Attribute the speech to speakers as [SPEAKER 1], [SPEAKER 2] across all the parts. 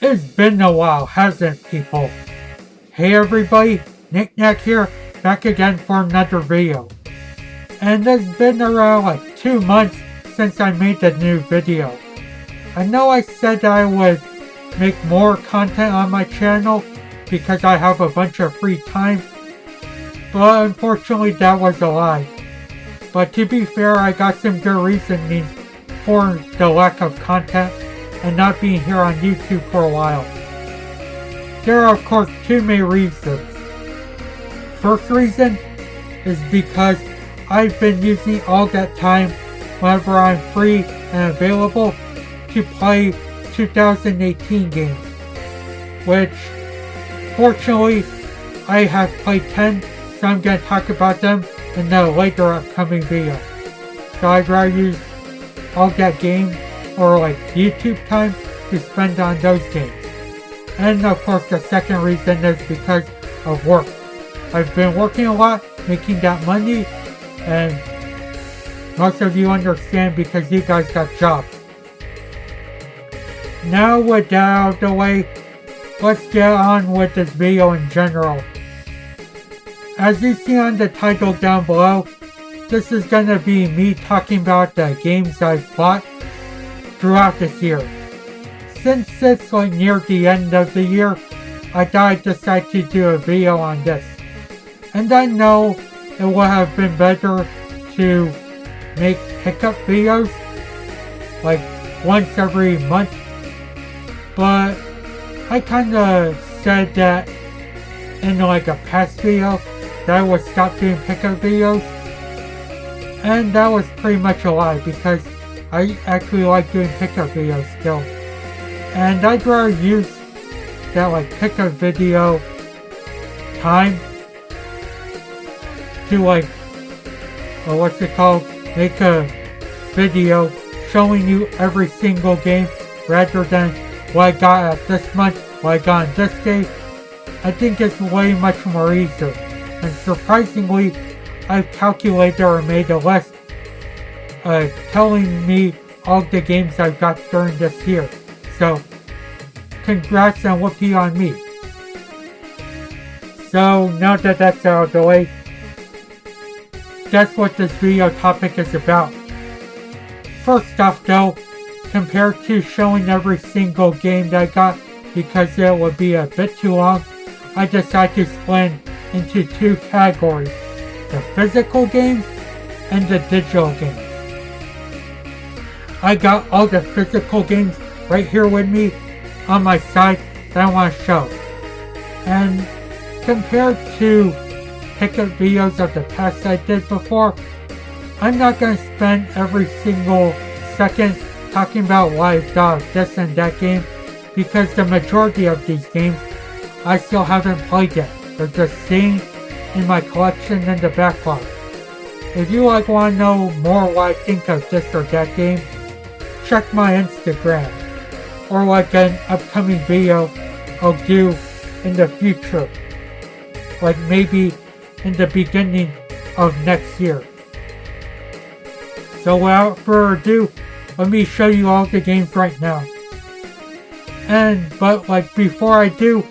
[SPEAKER 1] It's been a while, hasn't it, people? Hey everybody, Nick Nack here, back again for another video. And it's been around like 2 months since I made the new video. I know I said I would make more content on my channel because I have a bunch of free time, but unfortunately that was a lie. But to be fair, I got some good reasonings for the lack of content and not being here on YouTube for a while. There are of course two main reasons. First reason is because I've been using all that time whenever I'm free and available to play 2018 games, which fortunately I have played 10, so I'm going to talk about them in a later upcoming video. So I'd rather use all that game or like YouTube time to spend on those games. And of course the second reason is because of work. I've been working a lot, making that money, and most of you understand because you guys got jobs. Now with that out of the way, let's get on with this video in general. As you see on the title down below, this is gonna be me talking about the games I've bought throughout this year. Since it's like near the end of the year, I thought I'd decide to do a video on this. And I know it would have been better to make pickup videos like once every month, but I kinda said that in like a past video that I would stop doing pickup videos, and that was pretty much a lie because I actually like doing pickup videos still. And I'd rather use that like pickup video time to like, what's it called, make a video showing you every single game rather than what I got at this month, what I got on this day. I think it's way much more easier. And surprisingly, I've calculated or made a list telling me all the games I've got during this year. So, congrats and whoopee on me. So, now that that's out of the way, that's what this video topic is about. First off though, compared to showing every single game that I got because it would be a bit too long, I decided to split into two categories: the physical games and the digital games. I got all the physical games right here with me on my side that I want to show. And compared to pickup videos of the past I did before, I'm not going to spend every single second talking about why I got this and that game because the majority of these games I still haven't played yet. They're just sitting in my collection in the backlog. If you want to know more what I think of this or that game, check my Instagram or like an upcoming video I'll do in the future, like maybe in the beginning of next year. So without further ado, let me show you all the games right now. But like before I do,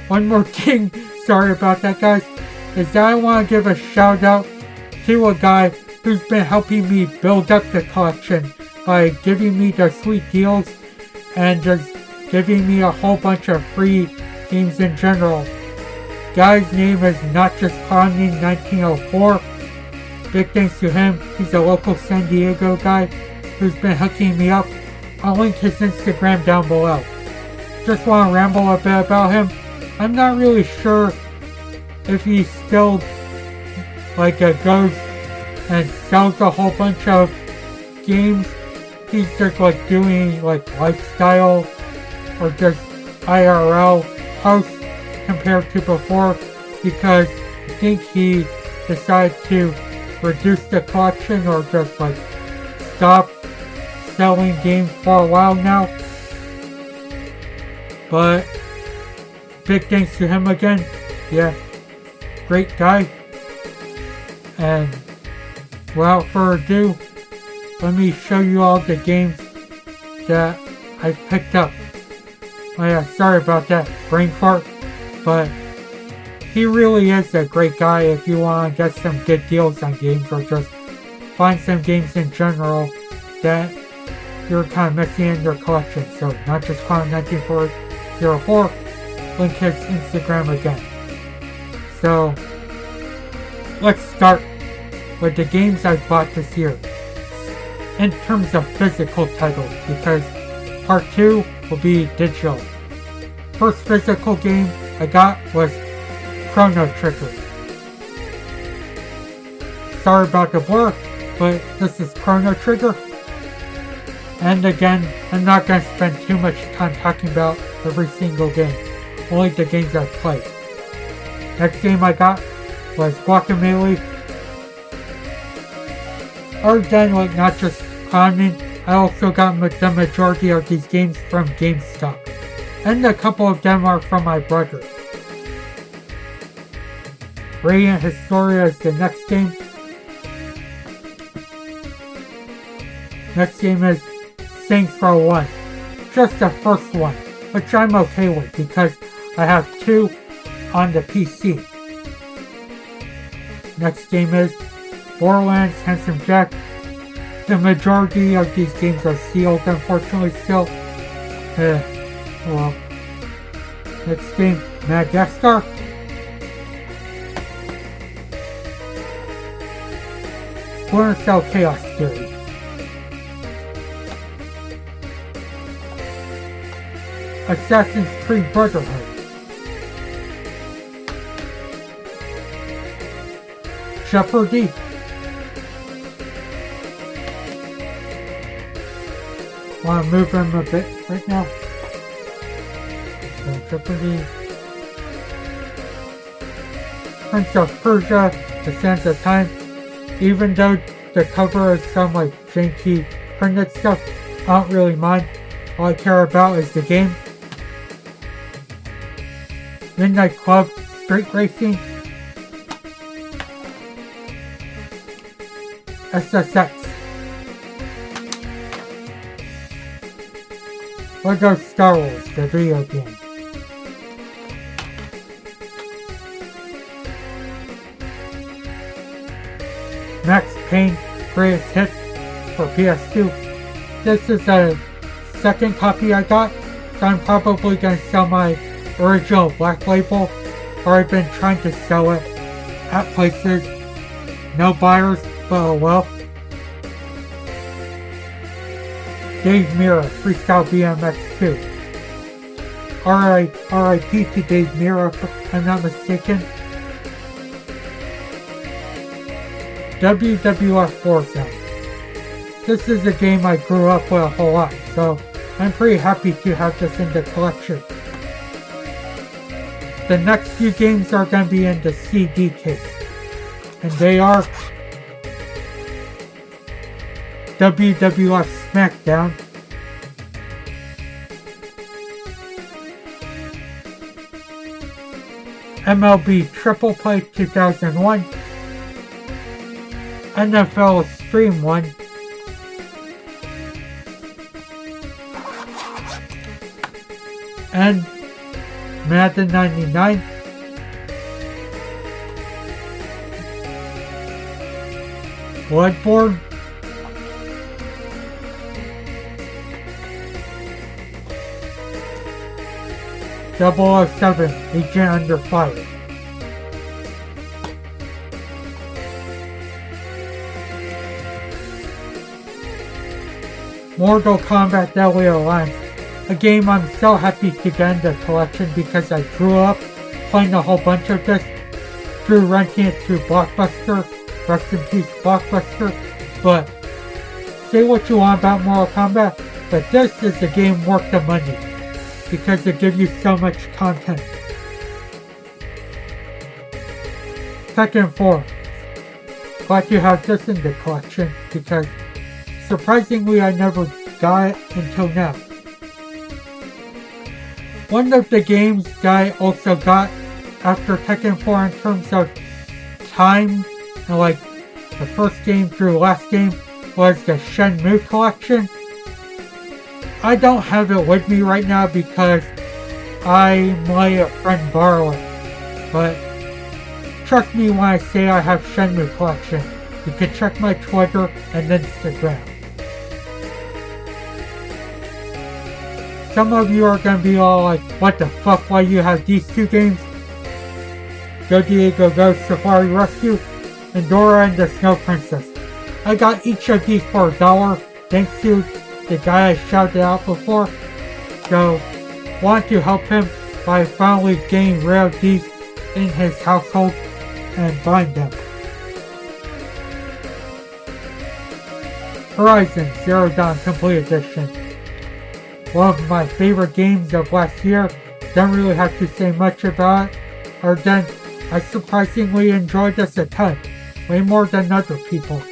[SPEAKER 1] one more thing, sorry about that guys, is that I want to give a shout out to a guy who's been helping me build up the collection by giving me the sweet deals and just giving me a whole bunch of free games in general. Guy's name is Not Just Clowning 1904. Big thanks to him. He's a local San Diego guy who's been hooking me up. I'll link his Instagram down below. Just want to ramble a bit about him. I'm not really sure if he still goes and sells a whole bunch of games. He's just like doing like lifestyle or just IRL posts compared to before because I think he decided to reduce the collection or just like stop selling games for a while now. But big thanks to him again. Yeah, great guy. And without further ado, let me show you all the games that I've picked up. Oh yeah, sorry about that brain fart, but he really is a great guy if you want to get some good deals on games or just find some games in general that you're kind of missing in your collection. So not just Clown19404, link his Instagram again. So let's start with the games I bought this year in terms of physical titles, because part 2 will be digital. First physical game I got was Chrono Trigger. Sorry about the blur, but this is Chrono Trigger. And again, I'm not going to spend too much time talking about every single game, only the games I've played. Next game I got was Guacamelee. Again, like not just clowning, I also got the majority of these games from GameStop, and a couple of them are from my brother. Radiant Historia is the next game. Next game is Saints Row 1. Just the first one, which I'm okay with because I have 2 on the PC. Next game is Borderlands Handsome Jack. The majority of these games are sealed, unfortunately, still. Well. Next game, Madagascar. Splinter Cell Chaos Theory. Assassin's Creed Brotherhood. Jeopardy. Want to move him a bit right now. So Jeopardy. Prince of Persia, The Sands of Time. Even though the cover is some like janky printed stuff, I don't really mind. All I care about is the game. Midnight Club Street Racing. SSX. Lego Star Wars, the video game. Max Payne Greatest Hits for PS2. This is a second copy I got, so I'm probably going to sell my original Black Label, or I've been trying to sell it at places. No buyers, but oh well. Dave Mirra, Freestyle BMX 2. R.I.P. to Dave Mirra, if I'm not mistaken. WWF Warzone. This is a game I grew up with a whole lot, so I'm pretty happy to have this in the collection. The next few games are going to be in the CD case, and they are WWF SmackDown, MLB Triple Play 2001, NFL Extreme 1, and Madden 99, Bloodborne, .007 Agent Under Fire. Mortal Kombat Deadly Alliance, a game I'm so happy to get in the collection because I grew up playing a whole bunch of this, through renting it through Blockbuster, rest in peace Blockbuster, but say what you want about Mortal Kombat, but this is a game worth the money, because it gives you so much content. Tekken 4. Glad to have this in the collection because surprisingly I never got it until now. One of the games that I also got after Tekken 4 in terms of time, and like the first game through last game, was the Shenmue collection. I don't have it with me right now because I let a friend borrow it, but trust me when I say I have Shenmue collection. You can check my Twitter and Instagram. Some of you are gonna be all like, what the fuck, why you have these two games? Go Diego Go Safari Rescue and Dora and the Snow Princess. I got each of these for $1 thanks to the guy I shouted out before. So, want to help him by finally getting rid of these in his household and buying them. Horizon Zero Dawn Complete Edition. One of my favorite games of last year. Don't really have to say much about it, other than I surprisingly enjoyed this a ton, way more than other people.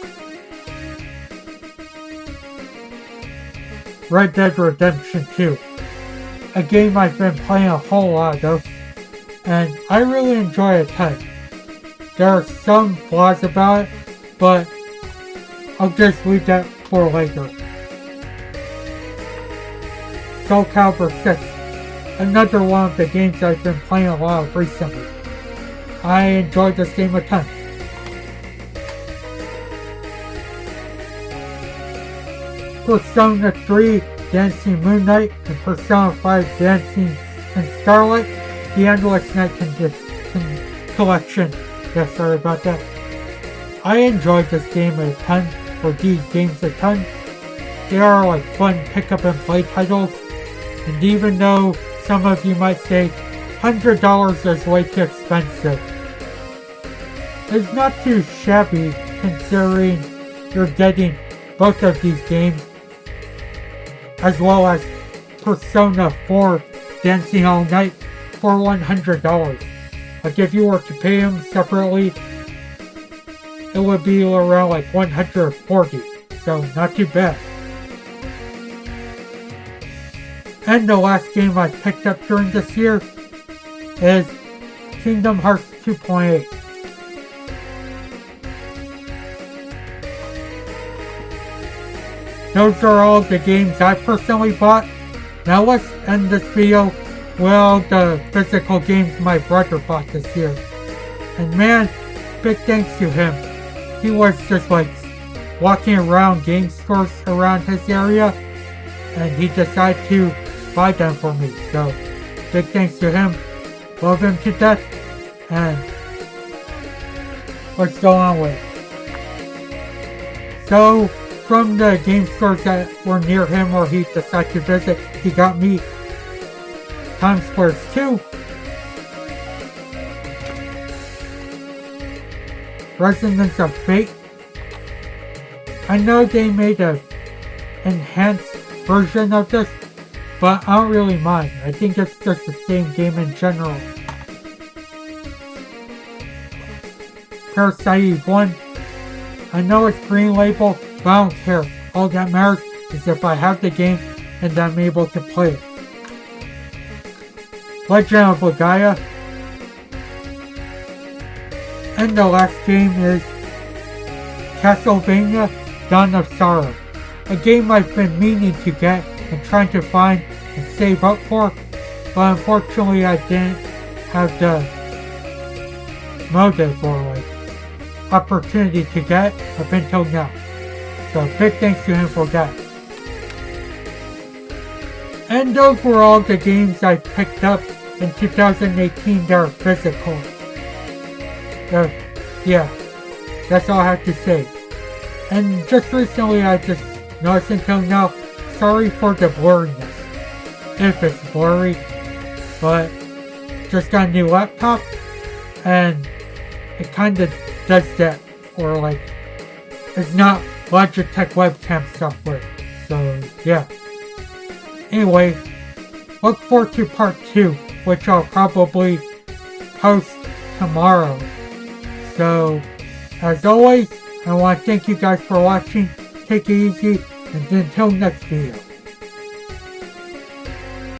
[SPEAKER 1] Red Dead Redemption 2. A game I've been playing a whole lot of, and I really enjoy it a ton. There are some flaws about it, but I'll just leave that for later. Soul Calibur 6. Another one of the games I've been playing a lot of recently. I enjoyed this game a ton. Persona 3 Dancing Moonlight and Persona 5 Dancing in Starlight, the Endless Night Collection. Yeah, sorry about that. I enjoyed this game a ton, or these games a ton. They are like fun pick up and play titles, and even though some of you might say $100 is way too expensive, it's not too shabby considering you're getting both of these games, as well as Persona 4 Dancing All Night for $100. Like if you were to pay them separately, it would be around like $140, so not too bad. And the last game I picked up during this year is Kingdom Hearts 2.8. Those are all the games I personally bought. Now let's end this video with all the physical games my brother bought this year. And man, big thanks to him. He was just like walking around game stores around his area, and he decided to buy them for me. So big thanks to him. Love him to death. And let's go on with it. So from the game stores that were near him or he decided to visit, he got me Time Splitters 2, Resonance of Fate. I know they made an enhanced version of this, but I don't really mind. I think it's just the same game in general. Parasite Eve 1. I know it's green label, but I don't care. All that matters is if I have the game and I'm able to play it. Legend of Legaia. And the last game is Castlevania Dawn of Sorrow. A game I've been meaning to get and trying to find and save up for, but unfortunately I didn't have the motive or like opportunity to get up until now. So big thanks to him for that. And those were all the games I picked up in 2018 that are physical. Yeah, that's all I have to say. And just recently I just noticed until now, sorry for the blurriness. If it's blurry, but just got a new laptop and it kinda does that, or like it's not Logitech webcam software. So yeah. Anyway, look forward to part 2, which I'll probably post tomorrow. So as always, I want to thank you guys for watching. Take it easy, and until next video.